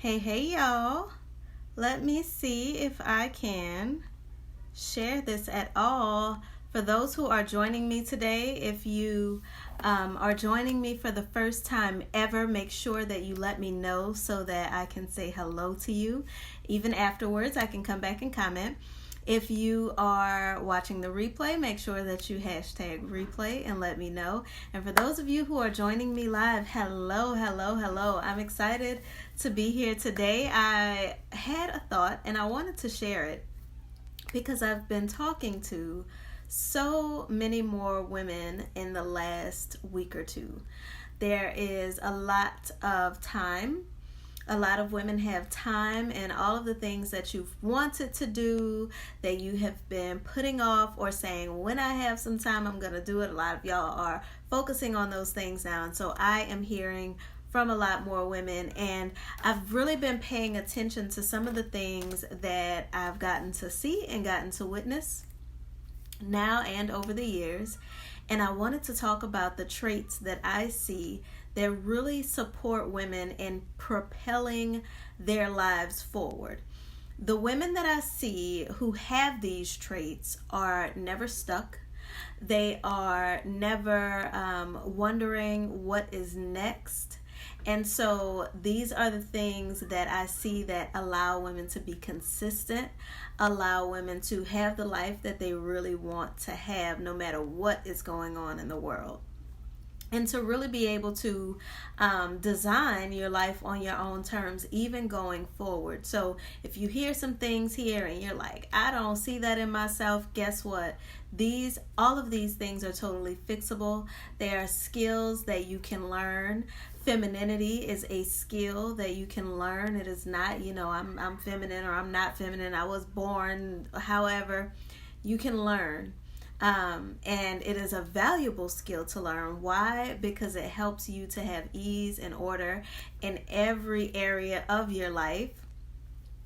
Hey, y'all. Let me see if I can share this at all. For those who are joining me today, if you are joining me for the first time ever, make sure that you let me know so that I can say hello to you. Even afterwards, I can come back and comment. If you are watching the replay, make sure that you hashtag replay and let me know. And for those of you who are joining me live, hello. I'm excited to be here today. I had a thought and I wanted to share it because I've been talking to so many more women in the last week or two. There is a lot of time. A lot of women have time and all of the things that you've wanted to do that you have been putting off or saying, when I have some time, I'm going to do it. A lot of y'all are focusing on those things now. And so I am hearing from a lot more women, and I've really been paying attention to some of the things that I've gotten to see and gotten to witness now and over the years. And I wanted to talk about the traits that I see that really support women in propelling their lives forward. The women that I see who have these traits are never stuck. They are never wondering what is next. And so these are the things that I see that allow women to be consistent, allow women to have the life that they really want to have no matter what is going on in the world. And to really be able to design your life on your own terms, even going forward. So if you hear some things here and you're like, I don't see that in myself, guess what? All of these things are totally fixable. They are skills that you can learn. Femininity is a skill that you can learn. It is not, I'm feminine or I'm not feminine. I was born, however, you can learn. And it is a valuable skill to learn. Why? Because it helps you to have ease and order in every area of your life.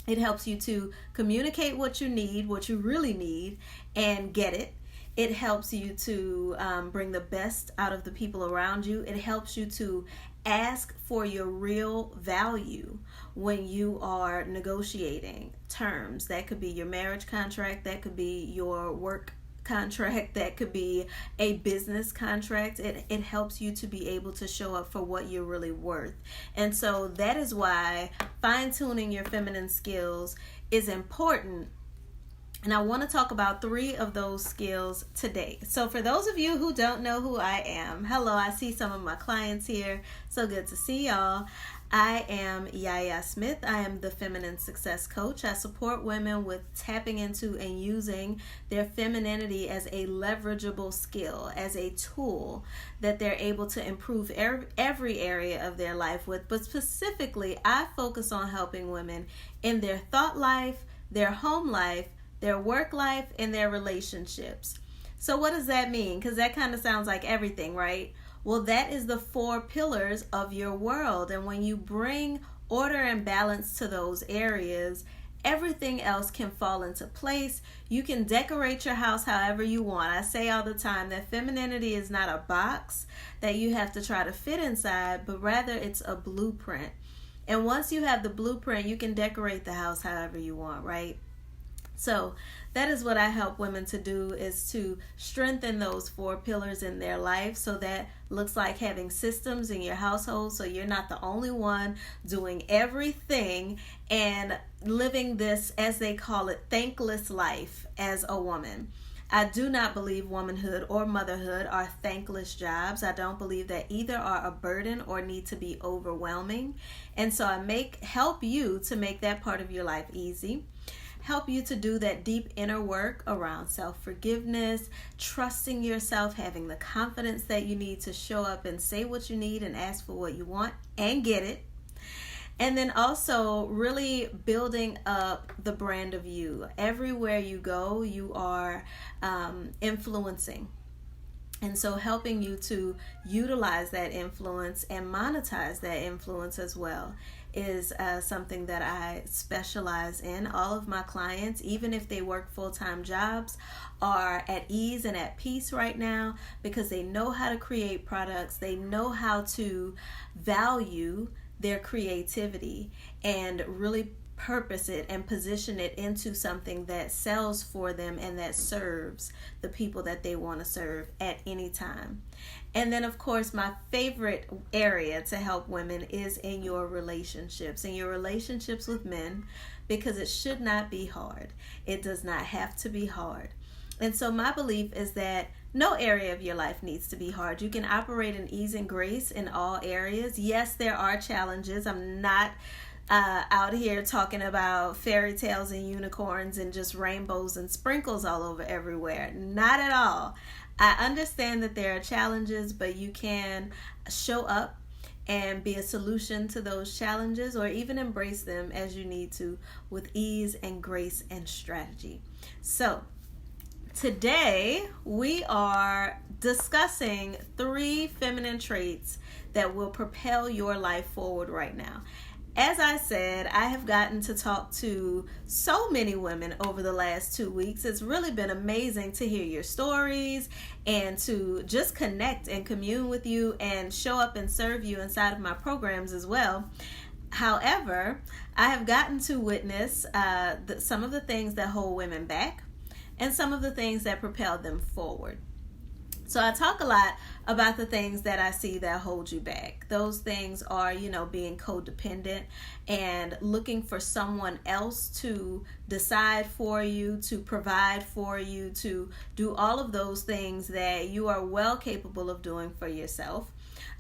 It helps you to communicate what you need, what you really need, and get it. It helps you to bring the best out of the people around you. It helps you to ask for your real value when you are negotiating terms. That could be your marriage contract. That could be your work contract, that could be a business contract. It helps you to be able to show up for what you're really worth. And so that is why fine-tuning your feminine skills is important. And I want to talk about 3 of those skills today. So for those of you who don't know who I am, hello, I see some of my clients here. So good to see y'all. I am Yahya Smith. I am the Feminine Success Coach. I support women with tapping into and using their femininity as a leverageable skill, as a tool that they're able to improve every area of their life with. But specifically, I focus on helping women in their thought life, their home life, their work life, and their relationships. So what does that mean? Because that kind of sounds like everything, right? Well, that is the 4 pillars of your world. And when you bring order and balance to those areas, everything else can fall into place. You can decorate your house however you want. I say all the time that femininity is not a box that you have to try to fit inside, but rather it's a blueprint. And once you have the blueprint, you can decorate the house however you want, right? So that is what I help women to do, is to strengthen those 4 pillars in their life. So that looks like having systems in your household so you're not the only one doing everything and living this, as they call it, thankless life as a woman. I do not believe womanhood or motherhood are thankless jobs. I don't believe that either are a burden or need to be overwhelming. And so I help you to make that part of your life easy. Help you to do that deep inner work around self-forgiveness, trusting yourself, having the confidence that you need to show up and say what you need and ask for what you want and get it. And then also really building up the brand of you. Everywhere you go, you are influencing. And so helping you to utilize that influence and monetize that influence as well is something that I specialize in. All of my clients, even if they work full-time jobs, are at ease and at peace right now because they know how to create products. They know how to value their creativity and really purpose it and position it into something that sells for them and that serves the people that they want to serve at any time. And then, of course, my favorite area to help women is in your relationships with men, because it should not be hard. It does not have to be hard. And so my belief is that no area of your life needs to be hard. You can operate in ease and grace in all areas. Yes, there are challenges. I'm not out here talking about fairy tales and unicorns and just rainbows and sprinkles all over everywhere. Not at all. I understand that there are challenges, but you can show up and be a solution to those challenges, or even embrace them as you need to with ease and grace and strategy. So today we are discussing 3 feminine traits that will propel your life forward right now. As I said, I have gotten to talk to so many women over the last 2 weeks. It's really been amazing to hear your stories and to just connect and commune with you and show up and serve you inside of my programs as well. However, I have gotten to witness some of the things that hold women back and some of the things that propel them forward. So I talk a lot about the things that I see that hold you back. Those things are, being codependent and looking for someone else to decide for you, to provide for you, to do all of those things that you are well capable of doing for yourself.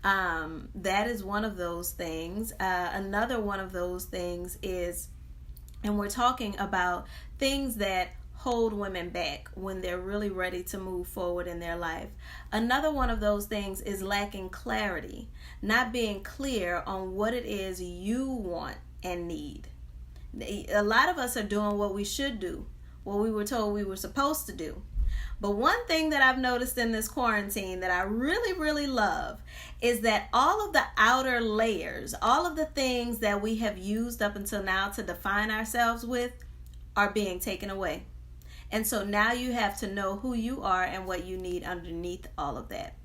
That is one of those things. Another one of those things is, and we're talking about things that hold women back when they're really ready to move forward in their life. Another one of those things is lacking clarity, not being clear on what it is you want and need. A lot of us are doing what we should do, what we were told we were supposed to do. But one thing that I've noticed in this quarantine that I really, really love is that all of the outer layers, all of the things that we have used up until now to define ourselves with, are being taken away. And so now you have to know who you are and what you need underneath all of that.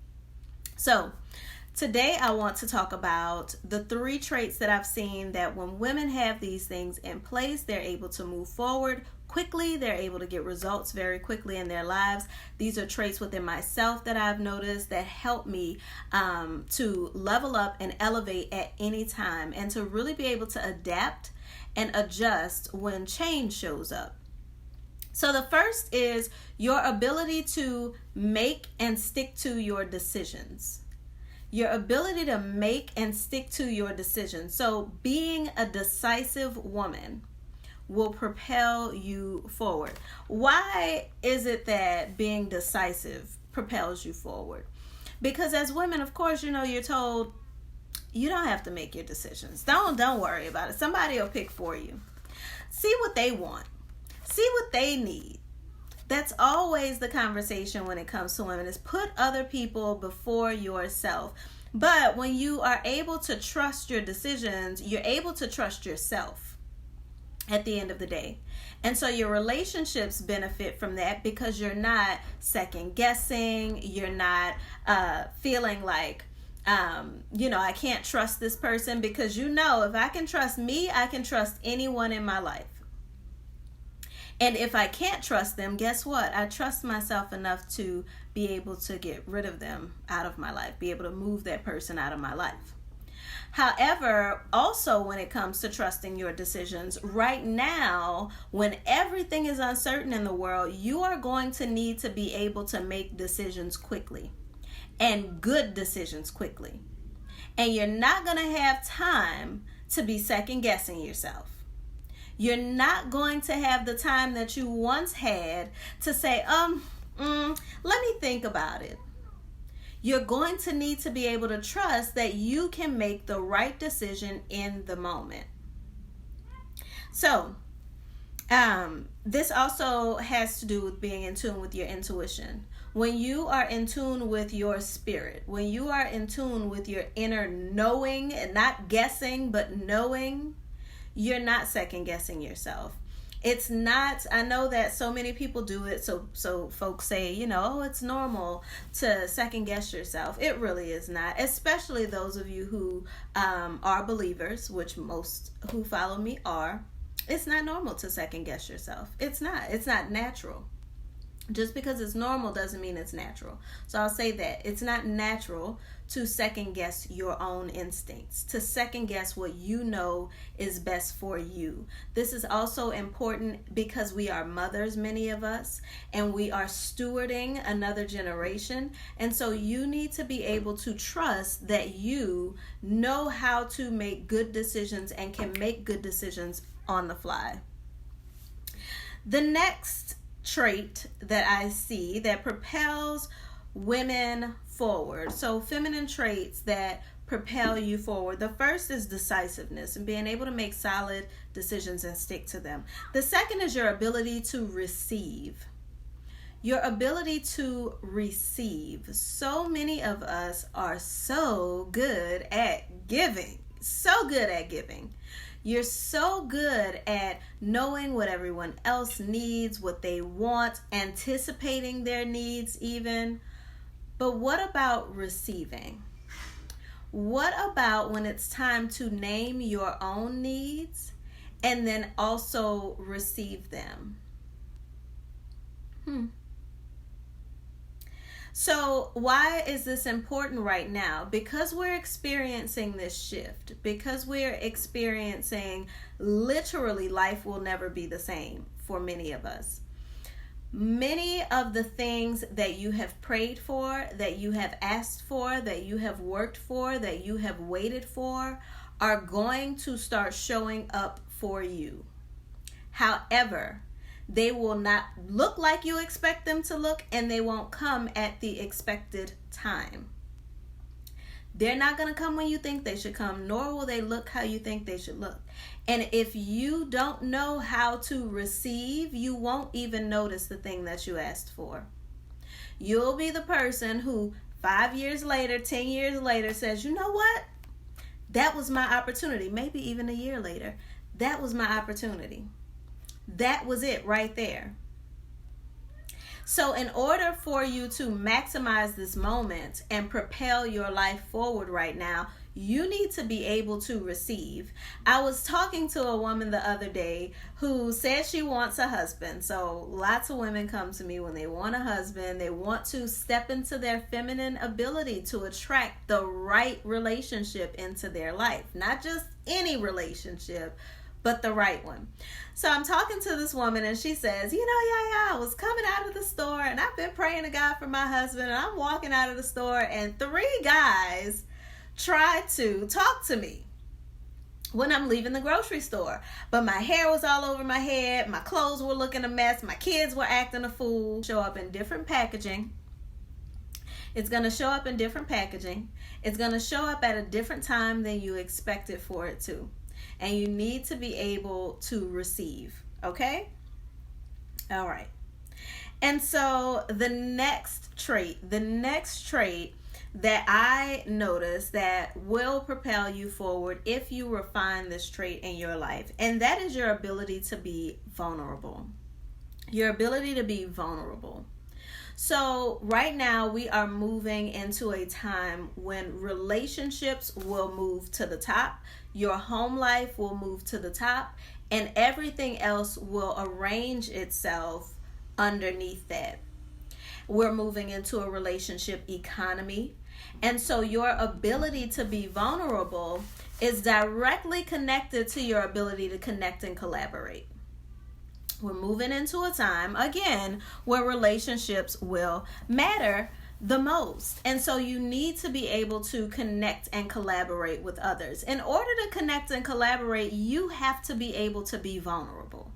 So today I want to talk about the 3 traits that I've seen that when women have these things in place, they're able to move forward quickly. They're able to get results very quickly in their lives. These are traits within myself that I've noticed that help me to level up and elevate at any time, and to really be able to adapt and adjust when change shows up. So the first is your ability to make and stick to your decisions. Your ability to make and stick to your decisions. So being a decisive woman will propel you forward. Why is it that being decisive propels you forward? Because as women, of course, you're told you don't have to make your decisions. Don't worry about it. Somebody will pick for you. See what they want. See what they need. That's always the conversation when it comes to women, is put other people before yourself. But when you are able to trust your decisions, you're able to trust yourself at the end of the day. And so your relationships benefit from that, because you're not second guessing. You're not feeling like, I can't trust this person, because if I can trust me, I can trust anyone in my life. And if I can't trust them, guess what? I trust myself enough to be able to get rid of them out of my life, be able to move that person out of my life. However, also when it comes to trusting your decisions, right now, when everything is uncertain in the world, you are going to need to be able to make decisions quickly, and good decisions quickly. And you're not going to have time to be second guessing yourself. You're not going to have the time that you once had to say, let me think about it. You're going to need to be able to trust that you can make the right decision in the moment. So, this also has to do with being in tune with your intuition. When you are in tune with your spirit, when you are in tune with your inner knowing, and not guessing, but knowing, you're not second guessing yourself. It's not, I know that so many people do it, so folks say, oh, it's normal to second guess yourself. It really is not, especially those of you who are believers, which most who follow me are. It's not normal to second guess yourself. It's not natural. Just because it's normal doesn't mean it's natural. So I'll say that. It's not natural to second guess your own instincts, to second guess what you know is best for you. This is also important because we are mothers, many of us, and we are stewarding another generation. And so you need to be able to trust that you know how to make good decisions and can make good decisions on the fly. The next trait that I see that propels women forward. So feminine traits that propel you forward. The first is decisiveness and being able to make solid decisions and stick to them. The second is your ability to receive. Your ability to receive. So many of us are so good at giving. So good at giving. You're so good at knowing what everyone else needs, what they want, anticipating their needs even. But what about receiving? What about when it's time to name your own needs and then also receive them? So why is this important right now? Because we're experiencing this shift, because we're experiencing literally life will never be the same for many of us. Many of the things that you have prayed for, that you have asked for, that you have worked for, that you have waited for, are going to start showing up for you. However, they will not look like you expect them to look, and they won't come at the expected time. They're not going to come when you think they should come, nor will they look how you think they should look. And if you don't know how to receive, you won't even notice the thing that you asked for. You'll be the person who 5 years later, 10 years later says, you know what? That was my opportunity. Maybe even a year later. That was my opportunity. That was it right there. So in order for you to maximize this moment and propel your life forward right now, you need to be able to receive. I was talking to a woman the other day who said she wants a husband. So lots of women come to me when they want a husband. They want to step into their feminine ability to attract the right relationship into their life. Not just any relationship, but the right one. So I'm talking to this woman and she says, I was coming out of the store and I've been praying to God for my husband, and I'm walking out of the store and 3 guys tried to talk to me when I'm leaving the grocery store. But my hair was all over my head, my clothes were looking a mess, my kids were acting a fool. Show up in different packaging. It's going to show up in different packaging. It's going to show up at a different time than you expected for it to. And you need to be able to receive, okay? All right. And so the next trait that I notice that will propel you forward if you refine this trait in your life, and that is your ability to be vulnerable. Your ability to be vulnerable. So right now we are moving into a time when relationships will move to the top, your home life will move to the top, and everything else will arrange itself underneath that. We're moving into a relationship economy, and so your ability to be vulnerable is directly connected to your ability to connect and collaborate. We're moving into a time, again, where relationships will matter the most. And so you need to be able to connect and collaborate with others. In order to connect and collaborate, you have to be able to be vulnerable.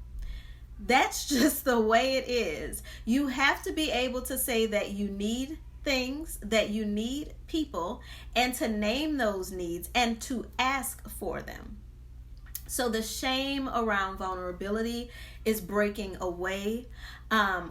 That's just the way it is. You have to be able to say that you need things, that you need people, and to name those needs and to ask for them. So the shame around vulnerability is breaking away.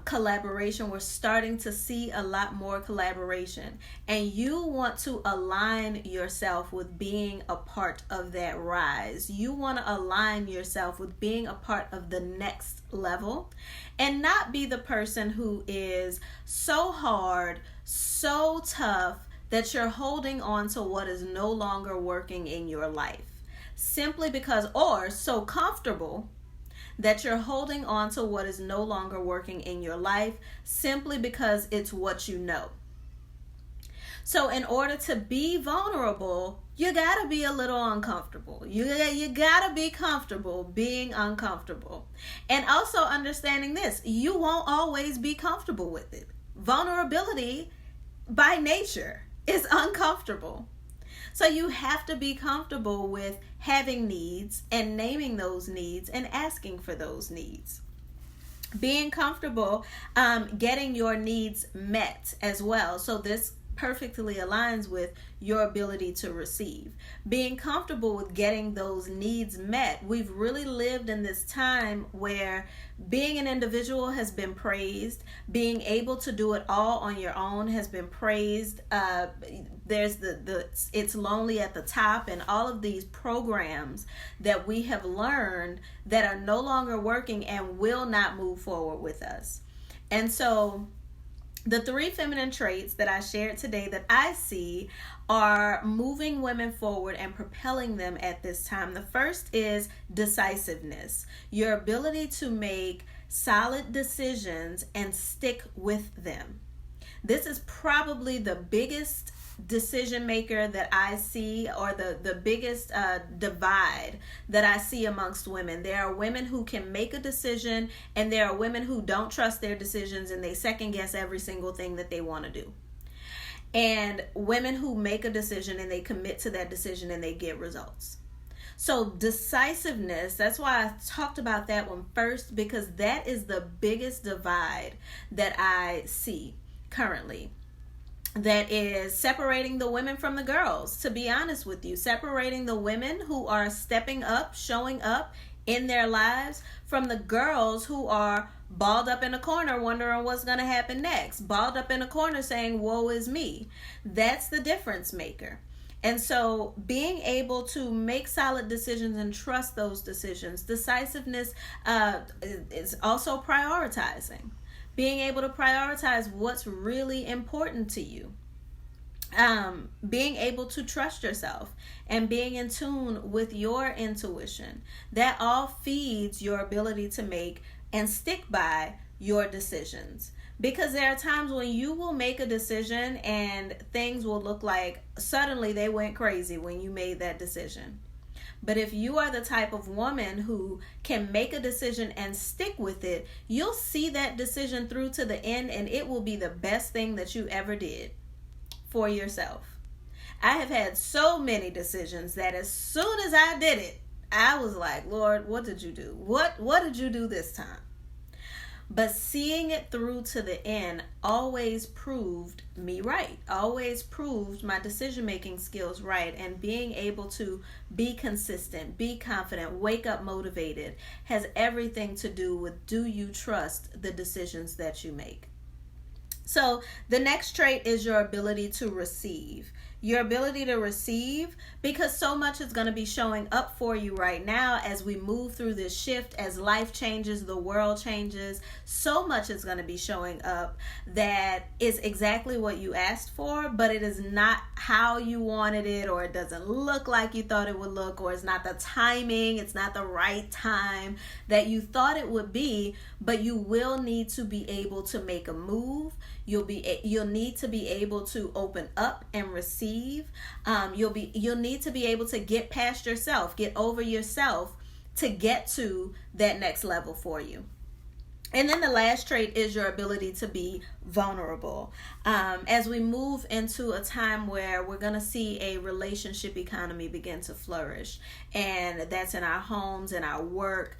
Collaboration, we're starting to see a lot more collaboration. And you want to align yourself with being a part of that rise. You want to align yourself with being a part of the next level and not be the person who is so hard, so tough that you're holding on to what is no longer working in your life. Simply because, or so comfortable that you're holding on to what is no longer working in your life simply because it's what you know. So in order to be vulnerable, you gotta be a little uncomfortable. You gotta be comfortable being uncomfortable. And also understanding this, you won't always be comfortable with it. Vulnerability by nature is uncomfortable. So you have to be comfortable with having needs and naming those needs and asking for those needs. Being comfortable getting your needs met as well. So this perfectly aligns with your ability to receive. Being comfortable with getting those needs met. We've really lived in this time where being an individual has been praised. Being able to do it all on your own has been praised. There's the It's Lonely at the Top and all of these programs that we have learned that are no longer working and will not move forward with us. And so the 3 feminine traits that I shared today that I see are moving women forward and propelling them at this time. The first is decisiveness, your ability to make solid decisions and stick with them. This is probably the biggest decision maker that I see, or the biggest divide that I see amongst women. There are women who can make a decision, and there are women who don't trust their decisions and they second guess every single thing that they want to do. And women who make a decision and they commit to that decision and they get results. So decisiveness, that's why I talked about that one first, because that is the biggest divide that I see currently. That is separating the women from the girls, to be honest with you. Separating the women who are stepping up, showing up in their lives from the girls who are balled up in a corner wondering what's going to happen next. Balled up in a corner saying, woe is me. That's the difference maker. And so being able to make solid decisions and trust those decisions. Decisiveness is also prioritizing. Being able to prioritize what's really important to you. Being able to trust yourself and being in tune with your intuition. That all feeds your ability to make and stick by your decisions. Because there are times when you will make a decision and things will look like suddenly they went crazy when you made that decision. But if you are the type of woman who can make a decision and stick with it, you'll see that decision through to the end, and it will be the best thing that you ever did for yourself. I have had so many decisions that as soon as I did it, I was like, Lord, what did you do? What did you do this time? But seeing it through to the end always proved me right. Always proved my decision-making skills right. And being able to be consistent, be confident, wake up motivated has everything to do with, do you trust the decisions that you make? So the next trait is your ability to receive. Your ability to receive, because so much is going to be showing up for you right now as we move through this shift, as life changes, the world changes. So much is going to be showing up that is exactly what you asked for, but it is not how you wanted it, or it doesn't look like you thought it would look, or it's not the timing, it's not the right time that you thought it would be. But you will need to be able to make a move. You'll need to be able to open up and receive. You'll need to be able to get past yourself, get over yourself to get to that next level for you. And then the last trait is your ability to be vulnerable. As we move into a time where we're going to see a relationship economy begin to flourish, and that's in our homes, in our work,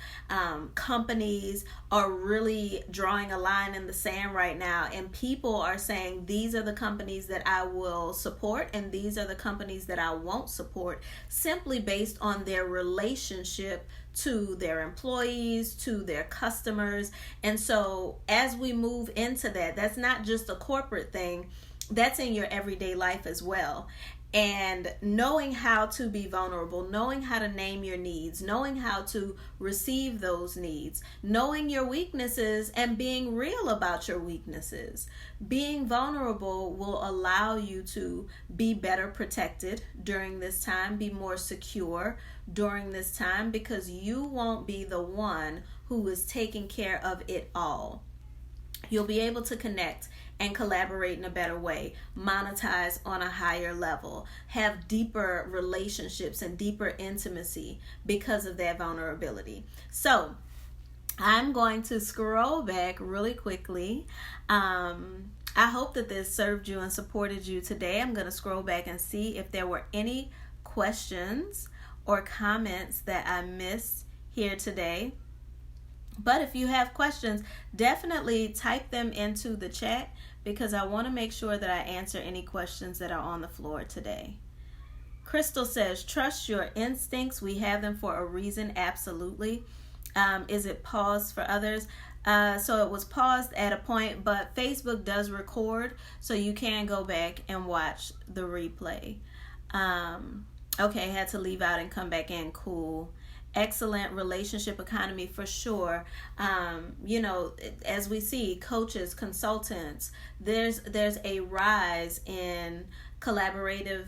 companies are really drawing a line in the sand right now, and people are saying these are the companies that I will support and these are the companies that I won't support, simply based on their relationship to their employees, to their customers. And so as we move into that, that's not just a corporate thing, that's in your everyday life as well. And knowing how to be vulnerable, knowing how to name your needs, knowing how to receive those needs, knowing your weaknesses and being real about your weaknesses. Being vulnerable will allow you to be better protected during this time, be more secure during this time, because you won't be the one who is taking care of it all. You'll be able to connect and collaborate in a better way, monetize on a higher level, have deeper relationships and deeper intimacy because of that vulnerability. So I'm going to scroll back really quickly. I hope that this served you and supported you today. I'm going to scroll back and see if there were any questions or comments that I missed here today. But if you have questions, definitely type them into the chat, because I want to make sure that I answer any questions that are on the floor today. Crystal says, trust your instincts. We have them for a reason. Absolutely. Is it paused for others? So it was paused at a point, but Facebook does record, so you can go back and watch the replay. Okay, had to leave out and come back in. Cool. Excellent relationship economy for sure. As we see, coaches, consultants, there's a rise in collaborative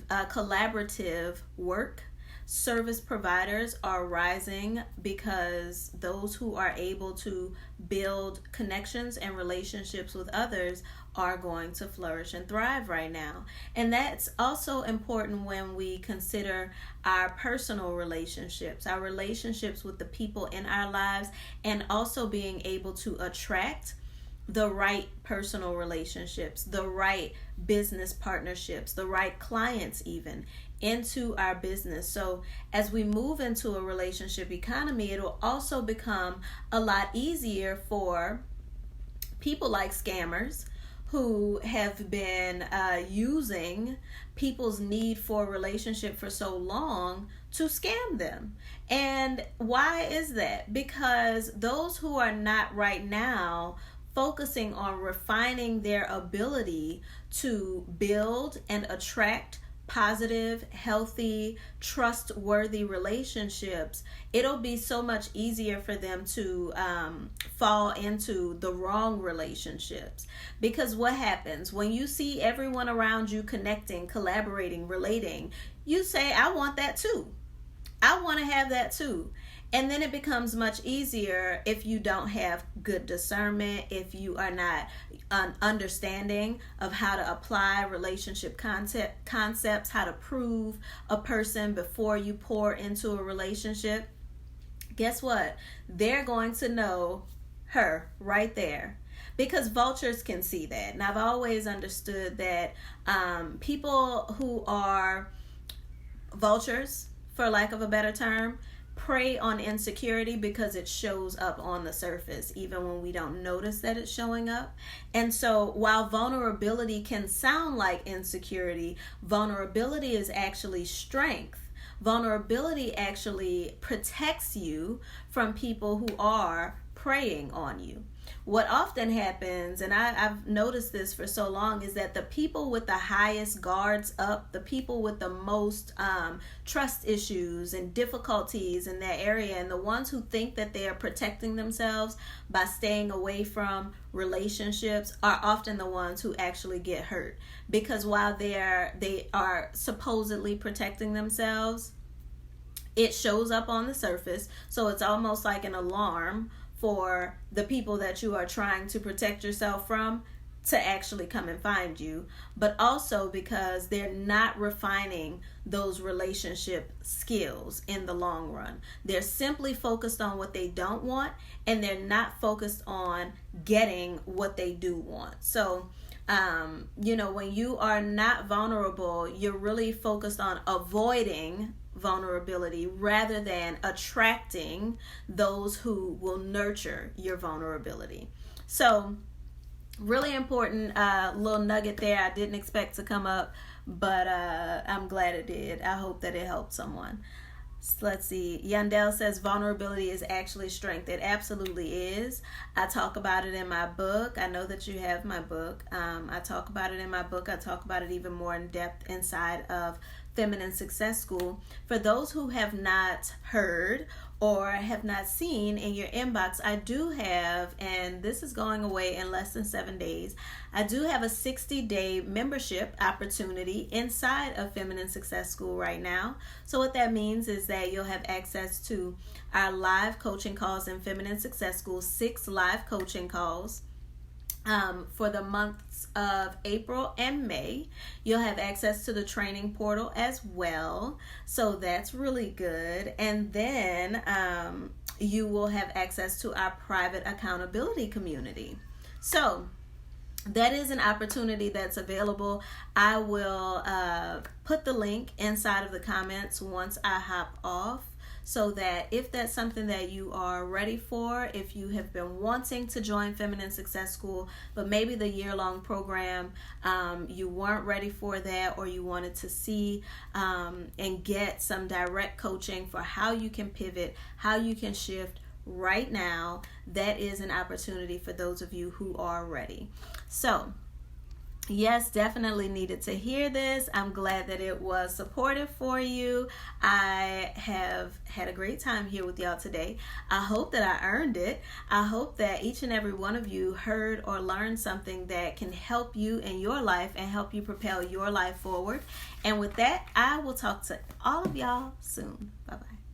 work. Service providers are rising because those who are able to build connections and relationships with others are going to flourish and thrive right now. And that's also important when we consider our personal relationships, our relationships with the people in our lives, and also being able to attract the right personal relationships, the right business partnerships, the right clients even into our business. So as we move into a relationship economy, it'll also become a lot easier for people like scammers who have been using people's need for a relationship for so long to scam them. And why is that? Because those who are not right now focusing on refining their ability to build and attract positive, healthy, trustworthy relationships, it'll be so much easier for them to fall into the wrong relationships. Because what happens when you see everyone around you connecting, collaborating, relating, you say, I want that too. I want to have that too. And then it becomes much easier if you don't have good discernment, if you are not understanding of how to apply relationship concepts, how to prove a person before you pour into a relationship. Guess what? They're going to know her right there, because vultures can see that. And I've always understood that people who are vultures, for lack of a better term, prey on insecurity because it shows up on the surface even when we don't notice that it's showing up. And so while vulnerability can sound like insecurity, vulnerability is actually strength. Vulnerability actually protects you from people who are preying on you. What often happens, and I've noticed this for so long, is that the people with the highest guards up, the people with the most trust issues and difficulties in that area, and the ones who think that they are protecting themselves by staying away from relationships, are often the ones who actually get hurt. Because while they are supposedly protecting themselves, it shows up on the surface. So it's almost like an alarm for the people that you are trying to protect yourself from to actually come and find you, but also because they're not refining those relationship skills in the long run. They're simply focused on what they don't want, and they're not focused on getting what they do want. So, when you are not vulnerable, you're really focused on avoiding vulnerability rather than attracting those who will nurture your vulnerability. So, really important little nugget there. I didn't expect to come up, but I'm glad it did. I hope that it helped someone. Let's see. Yandel says vulnerability is actually strength. It absolutely is. I talk about it in my book. I know that you have my book. I talk about it in my book. I talk about it even more in depth inside of Feminine Success School. For those who have not heard or have not seen in your inbox, I do have, and this is going away in less than 7 days, I do have a 60-day membership opportunity inside of Feminine Success School right now. So what that means is that you'll have access to our live coaching calls in Feminine Success School, 6 live coaching calls. For the months of April and May. You'll have access to the training portal as well. So that's really good. And then you will have access to our private accountability community. So that is an opportunity that's available. I will put the link inside of the comments once I hop off, so that if that's something that you are ready for, if you have been wanting to join Feminine Success School, but maybe the year-long program, you weren't ready for that, or you wanted to see and get some direct coaching for how you can pivot, how you can shift right now, that is an opportunity for those of you who are ready. So, yes, definitely needed to hear this. I'm glad that it was supportive for you. I have had a great time here with y'all today. I hope that I earned it. I hope that each and every one of you heard or learned something that can help you in your life and help you propel your life forward. And with that, I will talk to all of y'all soon. Bye-bye.